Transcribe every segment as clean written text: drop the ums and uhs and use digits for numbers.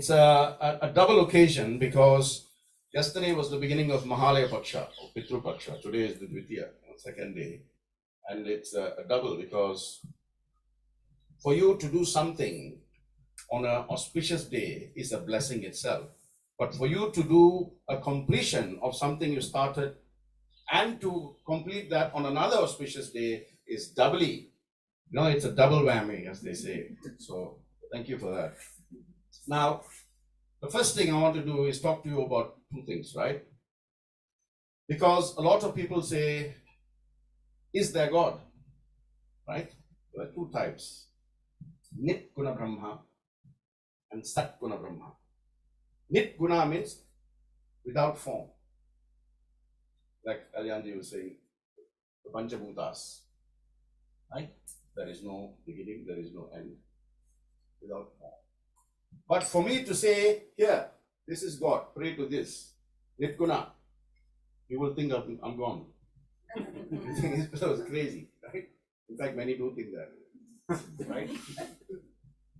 It's a double occasion because yesterday was the beginning of Mahalaya Paksha, or Pitru Paksha. Today is the Dvitiya, second day. And it's a double because for you to do something on an auspicious day is a blessing itself. But for you to do a completion of something you started and to complete that on another auspicious day is doubly, it's a double whammy, as they say. So thank you for that. Now, the first thing I want to do is talk to you about two things, right? Because a lot of people say, is there God? Right? There are two types, Nit Guna Brahma and Sat Guna Brahma. Nit Guna means without form. Like Alyanji was saying, the Panchabhutas, right? There is no beginning, there is no end, without form. But for me to say, here, this is God, pray to this, Nit Guna, you will think I'm gone. You think this was crazy, right? In fact, many do think that, right?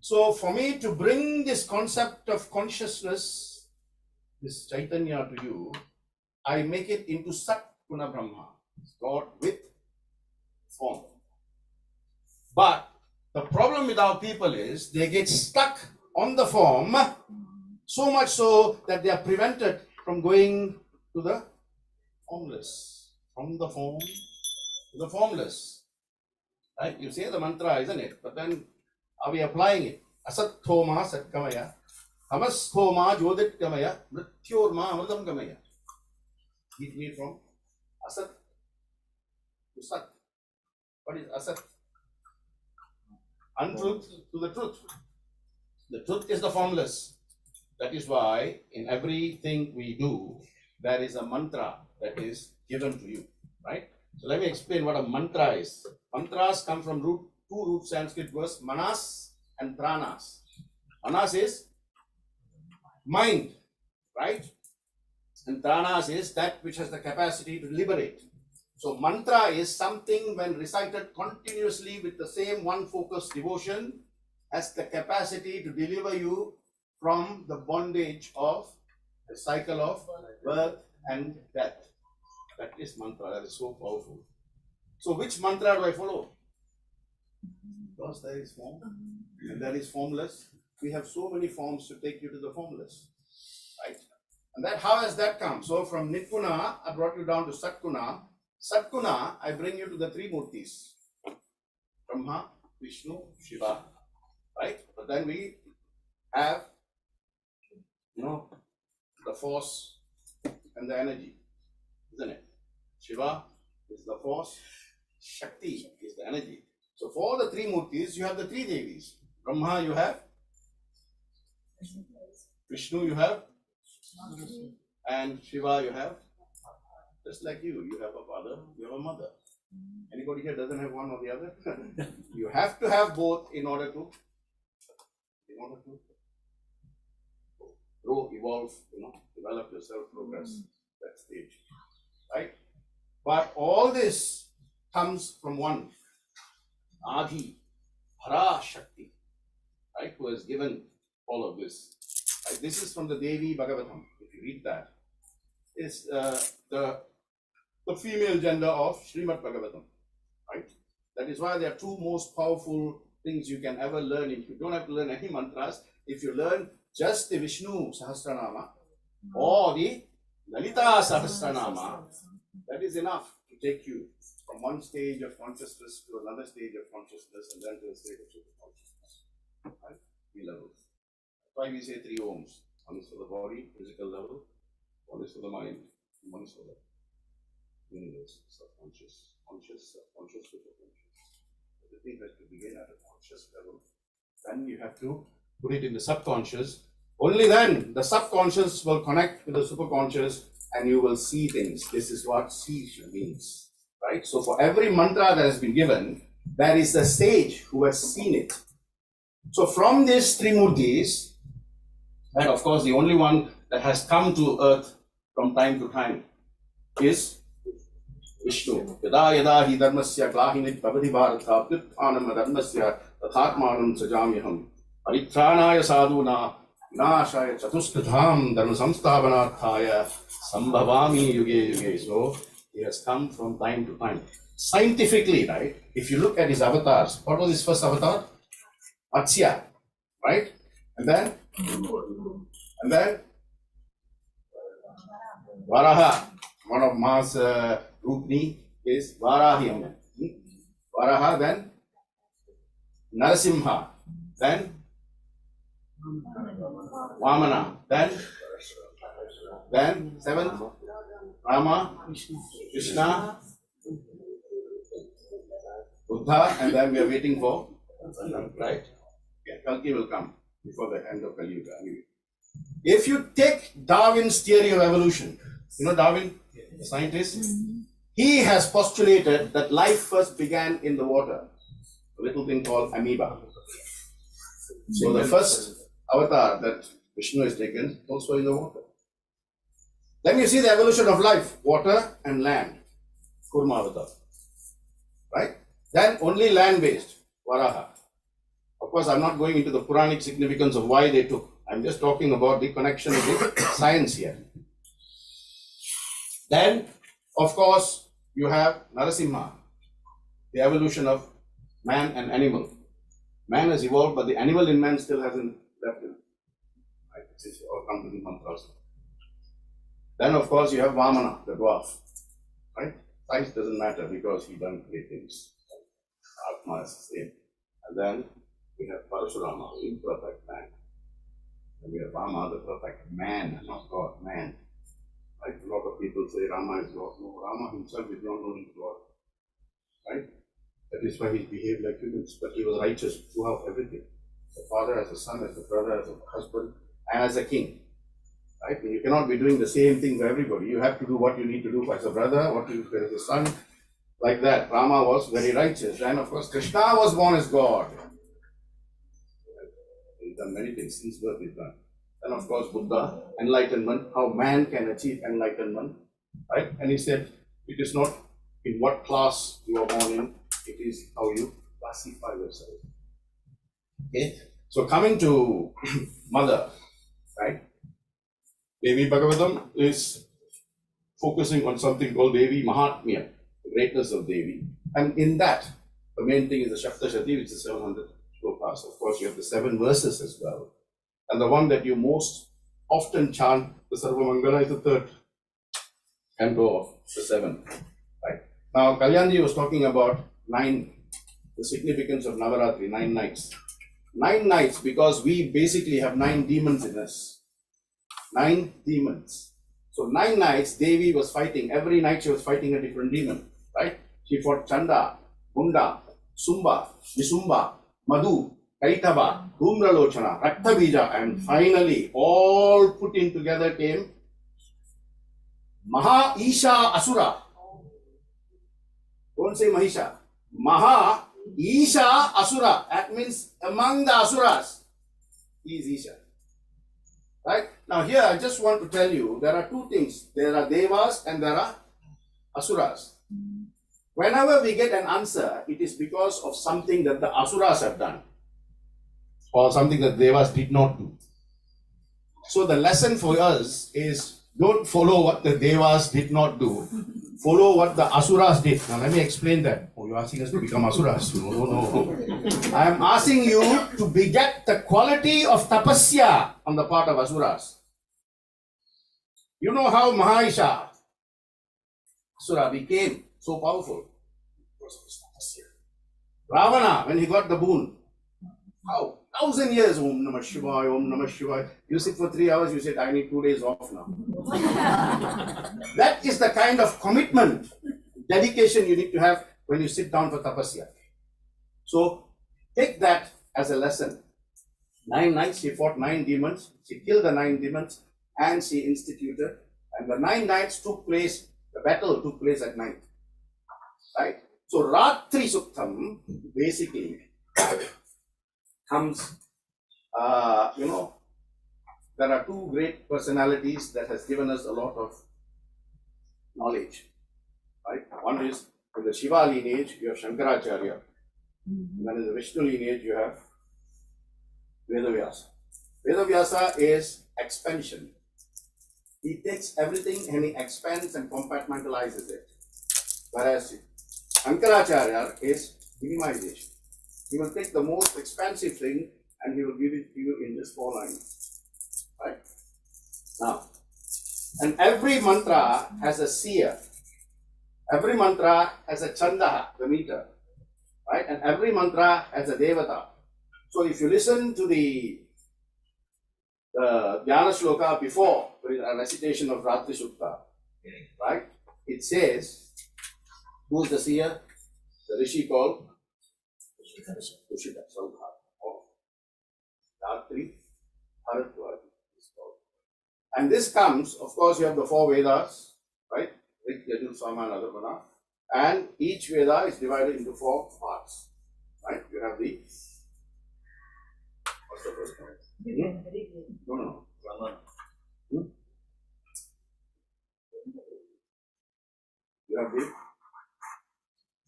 So for me to bring this concept of consciousness, this Chaitanya to you, I make it into Sat Guna Brahma, God with form. But the problem with our people is they get stuck on the form, so much so that they are prevented from going to the formless. From the form to the formless. Right? You say the mantra, isn't it? But then are we applying it? Asat thoma satkamaya, tamas thoma jodit kamaya, mrityorma amritam kamaya. Keep me from asat to sat. What is asat? Untruth to the truth. The truth is the formless. That is why in everything we do, there is a mantra that is given to you, right? So let me explain what a mantra is. Mantras come from two root Sanskrit words, manas and pranas. Manas is mind, right? And pranas is that which has the capacity to liberate. So mantra is something when recited continuously with the same one focus devotion has the capacity to deliver you from the bondage of the cycle of birth and death. That is mantra. That is so powerful. So which mantra do I follow? Because there is form and there is formless. We have so many forms to take you to the formless, right? And that, how has that come? So from Nitguna, I brought you down to Satguna. Satguna, I bring you to the three murtis, Brahma, Vishnu, Shiva, right? But then we have, the force and the energy, isn't it? Shiva is the force, Shakti is the energy. So for the three murtis, you have the three Devis. Brahma you have, Vishnu you have, and Shiva you have. Just like you have a father, you have a mother. Anybody here doesn't have one or the other? You have to have both in order to grow, evolve, develop yourself, progress that stage, right? But all this comes from one, Adi, Para Shakti, right? Who has given all of this. Right? This is from the Devi Bhagavatam. If you read that, it's the female gender of Srimad Bhagavatam, right? That is why there are two most powerful things you can ever learn. If you don't have to learn any mantras, if you learn just the Vishnu Sahasranama or the Lalita Sahasranama, that is enough to take you from one stage of consciousness to another stage of consciousness and then to a state of super consciousness, right? Three levels. That's why we say three Oms. One is for the body, physical level, one is for the mind, and one is for the universe, subconscious, conscious, subconscious, superconscious. Everything has to begin at a conscious level. Then you have to put it in the subconscious. Only then the subconscious will connect with the superconscious and you will see things. This is what see means, right? So for every mantra that has been given, there is a sage who has seen it. So from these three murtis, and of course the only one that has come to earth from time to time is Vishnu. Yada yada hi dharmasya glahinit bhavati bharata prithanam dharmasya tathatmanam sajamyaham paritranaya sadhuna Vinashaya Chatustham Dharma Samsthapanarthaya Sambhavami Yuge Yuge. So he has come from time to time. Scientifically, right? If you look at his avatars, what was his first avatar? Matsya, right? And then Varaha. One of Ma's Rupni is Varahi Amma. Varaha, then Narasimha, then Vamana, then seventh Rama, Krishna, Buddha, and then we are waiting for right. Yeah, Kalki will come before the end of Kali Yuga. If you take Darwin's theory of evolution, you know Darwin, the scientist, he has postulated that life first began in the water, a little thing called amoeba. So the first avatar that Vishnu is taken also in the water. Then you see the evolution of life, water and land, Kurma avatar, right? Then only land-based, Varaha. Of course, I'm not going into the Puranic significance of why they took. I'm just talking about the connection with science here. Then, of course, you have Narasimha, the evolution of man and animal. Man has evolved, but the animal in man still hasn't left him. Right? It's all come to the mantras. Then, of course, you have Vamana, the dwarf. Right? Size doesn't matter because he done great things. Atma is the same. And then we have Parashurama, the imperfect man. And we have Rama, the perfect man, not God, man. Right? A lot of people say Rama is God. No, Rama himself is not known as God. Right? That is why he behaved like humans, but he was righteous throughout everything. As a father, as a son, as a brother, as a husband, and as a king. Right? You cannot be doing the same thing for everybody. You have to do what you need to do as a brother, what you do as a son. Like that, Rama was very righteous. And of course, Krishna was born as God. He's done many things since birth he's done. And of course, Buddha, enlightenment, how man can achieve enlightenment. Right? And he said, it is not in what class you are born in, it is how you classify yourself. Okay? So coming to mother, right? Devi Bhagavatam is focusing on something called Devi Mahatmya, the greatness of Devi. And in that, the main thing is the Shaptashati, which is 700 shlokas. Of course, you have the 7 verses as well. And the one that you most often chant, the Sarvamangala, is the 3rd canto of the 7. Right? Now, Kalyanji was talking about 9, the significance of Navaratri, 9 nights. 9 nights because we basically have 9 demons in us. 9 demons. So 9 nights Devi was fighting. Every night she was fighting a different demon. Right? She fought Chanda, Munda, Sumba, Visumba, Madhu, Kaitava, Dhumralochana, Raktabija, and finally all put in together came Maha Isha Asura. Don't say Mahisha. Maha Isha Asura. That means among the Asuras, he is Isha. Right? Now here I just want to tell you, there are 2 things. There are Devas and there are Asuras. Whenever we get an answer, it is because of something that the Asuras have done. Or something that Devas did not do. So the lesson for us is, don't follow what the Devas did not do. Follow what the Asuras did. Now let me explain that. Oh, you're asking us to become Asuras. No. I am asking you to beget the quality of tapasya on the part of Asuras. You know how Mahaisha, Asura, became so powerful? Because of his tapasya. Ravana, when he got the boon, how? 1,000 years, Om Namah Shivaya, Om Namah Shivaya. You sit for 3 hours, you said, I need 2 days off now. That is the kind of commitment, dedication you need to have when you sit down for tapasya. So, take that as a lesson. 9 nights, she fought 9 demons, she killed the 9 demons, and she instituted, and the 9 nights took place, the battle took place at night. Right? So, Ratri Suktam, basically, comes, there are 2 great personalities that has given us a lot of knowledge. Right? One is in the Shiva lineage, you have Shankaracharya. And then in the Vishnu lineage, you have Vedavyasa. Vedavyasa is expansion. He takes everything and he expands and compartmentalizes it. Whereas Shankaracharya is minimization. He will take the most expansive thing and he will give it to you in just 4 lines. Right? Now, and every mantra has a seer. Every mantra has a chanda, the meter. Right? And every mantra has a devata. So if you listen to the Dhyana Shloka before a recitation of Ratri Sukta, right? It says, who is the seer? The Rishi called Tushita Saudhara or Ratri Bharadwaj is called. And this comes, of course, you have the 4 Vedas, right? Rig, Yajur, Sama, and Adharvana. And each Veda is divided into 4 parts, right? You have the, what's the first one? No. You have the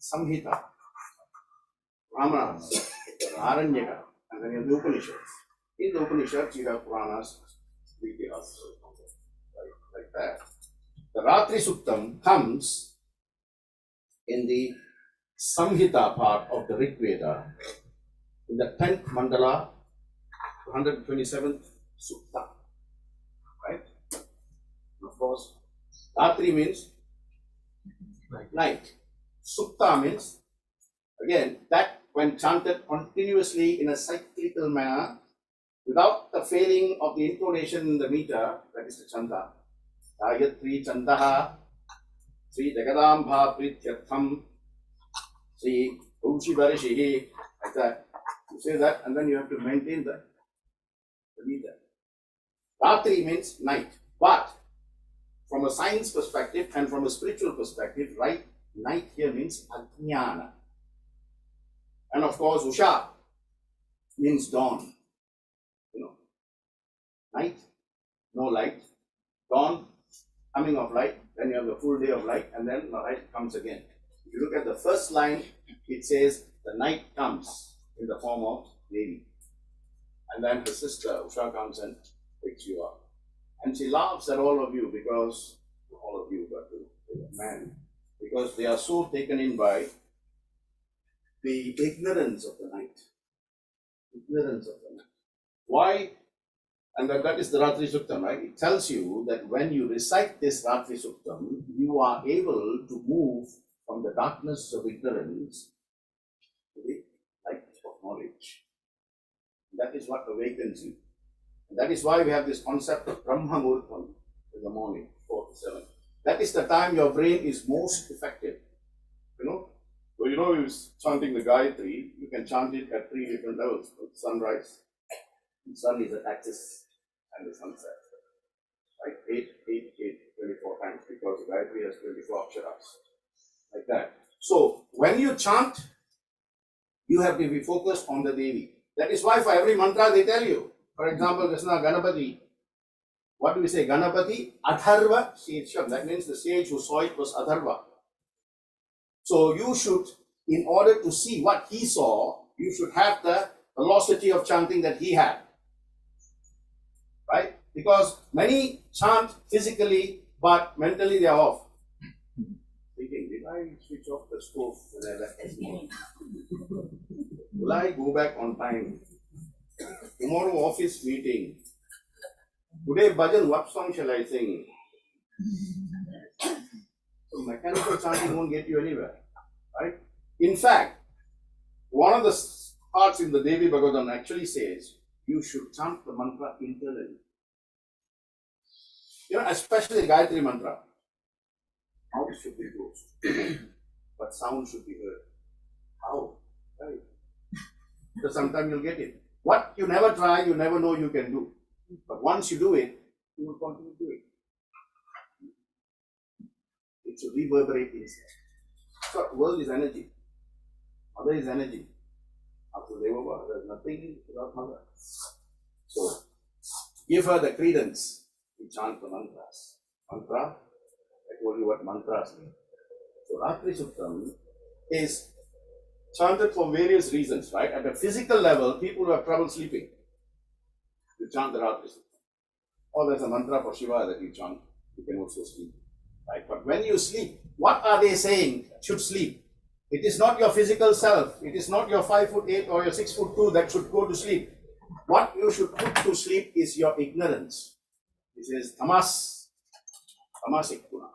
Samhita, Brahmanas, Aranyaka, and then you have the Upanishads. In the Upanishads, you have Puranas, Vidyas, like that. The Ratri Suktam comes in the Samhita part of the Rig Veda, in the 10th mandala, 127th Sukta. Right? Of course, Ratri means night. Sukta means, again, that when chanted continuously in a cyclical manner, without the failing of the intonation in the meter, that is the chanda. Gayatri Chandaha, Sri Jagadambha Prityartham, Sri Ushi Varishihi, like that. You say that and then you have to maintain the meter. Ratri means night, but from a science perspective and from a spiritual perspective, right? Night here means Ajnana. And of course, Usha means dawn. Night, no light. Dawn, coming of light. Then you have the full day of light, and then the light comes again. If you look at the first line, it says the night comes in the form of Devi. And then her sister, Usha, comes and picks you up. And she laughs at all of you because, all of you, but the man, because they are so taken in by the ignorance of the night. Ignorance of the night. Why? And that is the Ratri Suktam, right? It tells you that when you recite this Ratri Suktam, you are able to move from the darkness of ignorance to the light of knowledge. That is what awakens you. And that is why we have this concept of Brahma Murtam in the morning, 4 to 7. That is the time your brain is most effective. So you're chanting the Gayatri, you can chant it at 3 different levels. Sunrise, the sun is at axis and the sunset. Right? 8, 24 times because the Gayatri has 24 aksharas. Like that. So when you chant, you have to be focused on the Devi. That is why for every mantra they tell you. For example, Krishna Ganapati. What do we say? Ganapati Atharva Shirsham. That means the sage who saw it was Atharva. So you should, in order to see what he saw, you should have the velocity of chanting that he had. Right? Because many chant physically, but mentally they are off. Thinking, did I switch off the stove when I left this morning? Will I go back on time? Tomorrow office meeting. Today bhajan, what song shall I sing? So mechanical chanting won't get you anywhere. Right? In fact, one of the parts in the Devi Bhagavatam actually says, you should chant the mantra internally. Especially the Gayatri mantra. Mouth should be closed, but sound should be heard. How? Right? Because sometimes you'll get it. What you never try, you never know you can do. But once you do it, you will continue to do it. It should reverberate inside. So, world is energy. Mother is energy. After Devava, there is nothing without Mother. So, give her the credence to chant the mantras. Mantra, I told you what mantras mean. So, Ratri Suktam is chanted for various reasons, right? At a physical level, people who have trouble sleeping. You chant the Ratri Suktam. Or there's a mantra for Shiva that you chant. You can also sleep. Right? But when you sleep, what are they saying should sleep? It is not your physical self. It is not your 5'8" or your 6'2" that should go to sleep. What you should put to sleep is your ignorance. This is tamas, tamasic guna.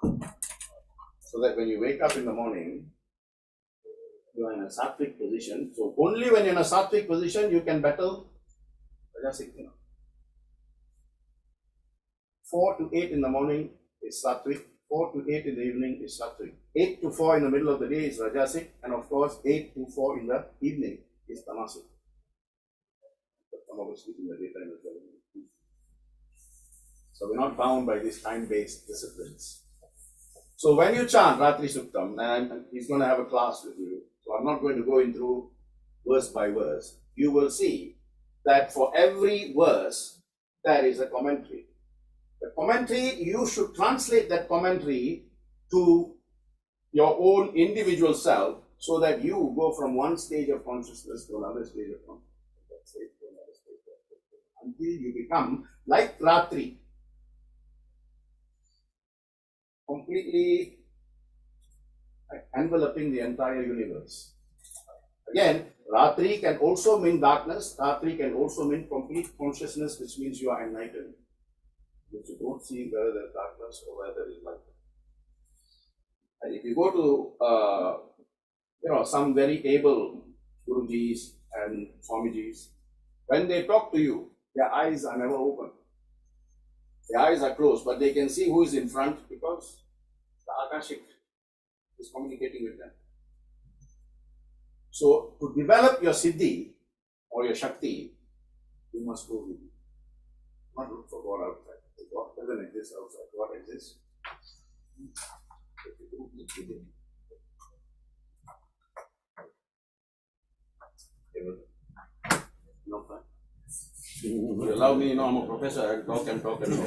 So that when you wake up in the morning, you are in a sattvic position. So only when you're in a sattvic position, you can battle rajasic guna. 4 to 8 in the morning is sattvic. 4 to 8 in the evening is sattvic. 8 to 4 in the middle of the day is rajasic. And of course, 8 to 4 in the evening is tamasic. But some of us sleep in the daytime as well. So we're not bound by these time-based disciplines. So when you chant Ratri Suktam, and he's going to have a class with you, so I'm not going to go in through verse by verse, you will see that for every verse, there is a commentary. The commentary, you should translate that commentary to your own individual self so that you go from one stage of consciousness to another stage of consciousness, until you become like Ratri, completely enveloping the entire universe. Again, Ratri can also mean darkness. Ratri can also mean complete consciousness, which means you are enlightened. Which you don't see whether there is darkness or whether there is light. And if you go to, some very able Gurujis and Swamijis, when they talk to you, their eyes are never open. Their eyes are closed, but they can see who is in front because the Akashic is communicating with them. So, to develop your Siddhi or your Shakti, you must go within. Not look for God outside. God doesn't exist outside. God exists. No fun. You allow me, I'm a professor, I talk and talk and talk.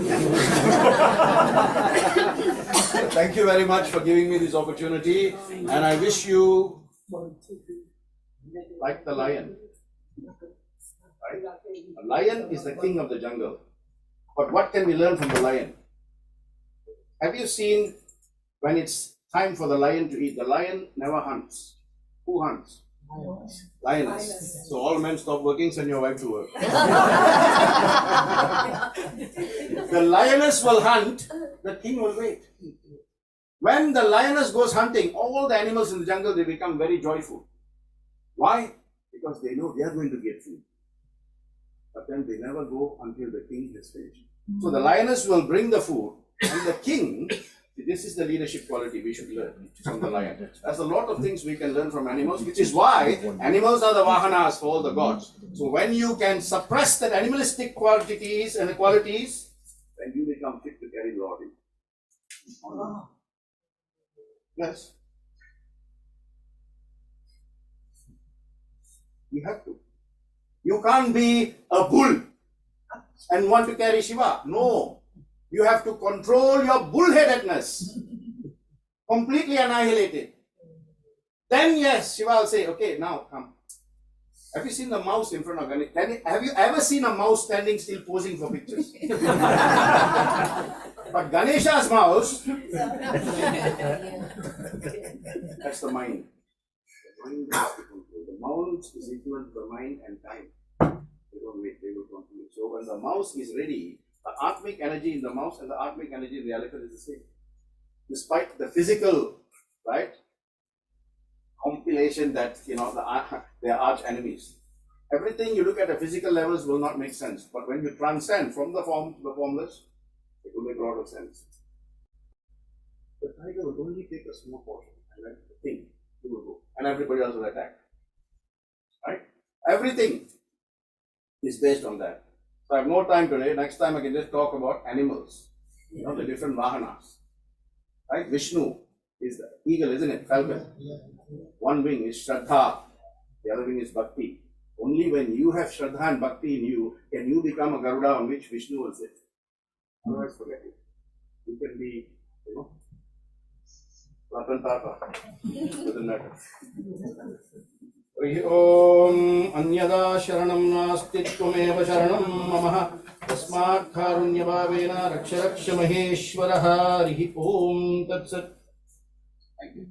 Thank you very much for giving me this opportunity, and I wish you like the lion. Right? A lion is the king of the jungle. But what can we learn from the lion? Have you seen when it's time for the lion to eat? The lion never hunts. Who hunts? Lioness. So all men stop working, send your wife to work. The lioness will hunt, the king will wait. When the lioness goes hunting, all the animals in the jungle, they become very joyful. Why? Because they know they are going to get food. But then they never go until the king has finished. So the lioness will bring the food, and the king, this is the leadership quality we should learn from the lion. There's a lot of things we can learn from animals, which is why animals are the vahanas for all the gods. So when you can suppress that animalistic qualities, then you become fit to carry Lord. Yes. You have to. You can't be a bull and want to carry Shiva. No. You have to control your bullheadedness. Completely annihilate it. Then yes, Shiva will say, okay, now come. Have you seen the mouse in front of Ganesh? Have you ever seen a mouse standing still posing for pictures? But Ganesha's mouse, that's the mind. The mind has to control. The mouse is equal to the mind and time. They don't wait, they will continue. So when the mouse is ready, the atmic energy in the mouse and the atmic energy in the elephant is the same. Despite the physical, right, compilation that, they are arch enemies. Everything you look at the physical levels will not make sense. But when you transcend from the form to the formless, it will make a lot of sense. The tiger will only take a small portion and then the thing, he will go. And everybody else will attack. Right? Everything is based on that. So I have no time today. Next time I can just talk about animals. The different vahanas. Right? Vishnu is the eagle, isn't it? Falcon. One wing is Shraddha. The other wing is Bhakti. Only when you have Shraddha and Bhakti in you, can you become a Garuda on which Vishnu will sit. Otherwise, forget it. You can be, Ratan Tata. Doesn't matter. Hari ओम अन्यदा शरणं नास्ति त्वमेव शरणं मम तस्मात् कारुण्यभावेन रक्ष रक्ष महेश्वरः हरि ओम तत्सत्। Thank you.